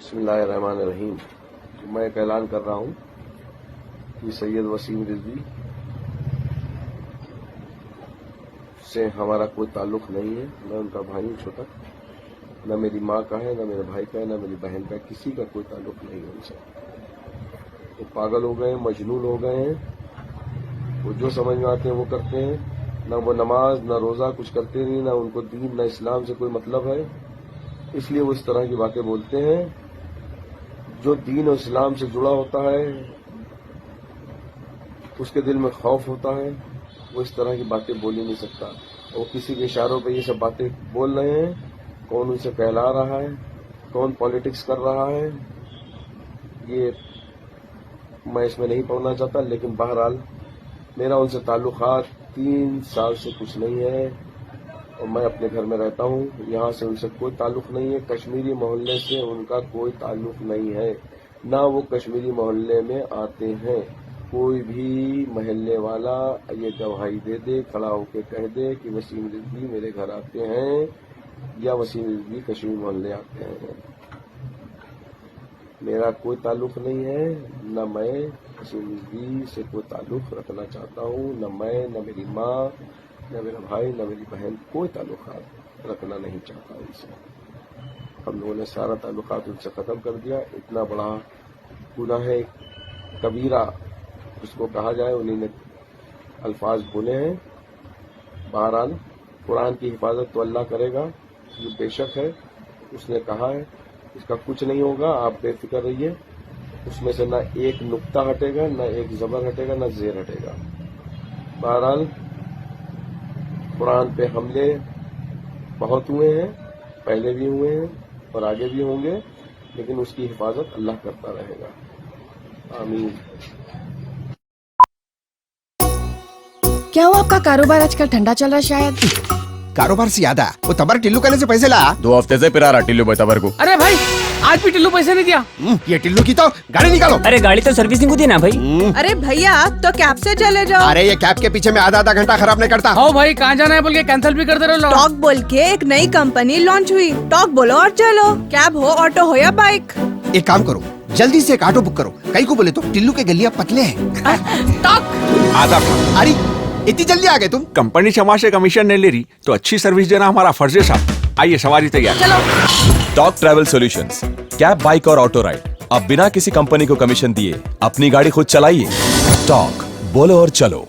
बिस्मिल्लाहिर्रहमानिर्रहीम। मैं एक ऐलान कर रहा हूँ कि सैयद वसीम रिजवी से हमारा कोई ताल्लुक नहीं है। मैं उनका भाई हूँ छोटा, न मेरी माँ का है, न मेरे भाई का है, न मेरी बहन का, किसी का कोई ताल्लुक नहीं है उनसे। वो पागल हो गए, मजनून हो गए हैं। वो जो समझ में आते हैं वो करते हैं। न वो नमाज न रोज़ा कुछ करते नहीं, न उनको दीन न इस्लाम से कोई मतलब है, इसलिए वो इस तरह की बातें बोलते हैं। जो दीन और इस्लाम से जुड़ा होता है उसके दिल में खौफ होता है, वो इस तरह की बातें बोल ही नहीं सकता। वो किसी के इशारों पे ये सब बातें बोल रहे हैं। कौन उनसे कहला रहा है, कौन पॉलिटिक्स कर रहा है, ये मैं इसमें नहीं पढ़ना चाहता। लेकिन बहरहाल मेरा उनसे ताल्लुकात 3 साल से कुछ नहीं है और मैं अपने घर में रहता हूँ। यहाँ से उनसे कोई ताल्लुक नहीं है। कश्मीरी मोहल्ले से उनका कोई ताल्लुक नहीं है, ना वो कश्मीरी मोहल्ले में आते हैं। कोई भी मोहल्ले वाला ये गवाही दे दे, खड़ा होकर कह दे कि वसीम रिजवी मेरे घर आते हैं या वसीम रिजवी कश्मीरी मोहल्ले आते हैं। मेरा कोई ताल्लुक नहीं है, न मैं वसीम रिजवी से कोई ताल्लुक रखना चाहता हूँ, न मैं, न मेरी माँ, न मेरा भाई, न मेरी बहन कोई ताल्लुकात रखना नहीं चाहता उनसे। हम लोगों ने सारा ताल्लुकात उनसे ख़त्म कर दिया। इतना बड़ा गुनाह है, कबीरा उसको कहा जाए, उन्हीं ने अल्फाज बोले हैं। बहरहाल कुरान की हिफाजत तो अल्लाह करेगा, ये बेशक है। उसने कहा है इसका कुछ नहीं होगा, आप बेफिक्र रहिए। उसमें से न एक नुक्ता हटेगा, न एक ज़बर हटेगा, न ज़ेर हटेगा। बहरहाल कुरान पे हमले बहुत हुए हैं, पहले भी हुए हैं और आगे भी होंगे, लेकिन उसकी हिफाजत अल्लाह करता रहेगा। आमीन। क्या हुआ, आपका कारोबार आजकल ठंडा चल रहा है शायद? कारोबार से याद आया, वो तबर टिल्लू कहने से पैसे ला। 2 हफ्ते से पिरा रहा टिल्लू भाई तबर को। अरे भाई आज भी टिल्लू पैसे नहीं दिया। ये टिल्लू की तो गाड़ी निकालो। अरे गाड़ी तो सर्विसिंग होती है ना भाई। अरे भैया तो कैब से चले जाओ। अरे ये कैब के पीछे में आधा घंटा खराब नहीं करता। हाँ भाई कहाँ जाना है बोल के कैंसिल भी करते रहो। टॉक बोल के एक नई कंपनी लॉन्च हुई। टॉक बोलो और चलो, कैब हो, ऑटो हो या बाइक। एक काम करो, जल्दी से एक ऑटो बुक करो। कहीं को बोले तो टिल्लू के गलियां पतले हैं। टॉक आदाब। अरे इतनी जल्दी आ गए तुम? कंपनी क्षमा से कमीशन नहीं ले रही तो अच्छी सर्विस देना हमारा फर्ज है साहब। आइए सवारी तैयार। चलो। Talk travel solutions, cab, bike और ऑटो राइड, अब बिना किसी कंपनी को कमीशन दिए अपनी गाड़ी खुद चलाइए। टॉक, बोलो और चलो।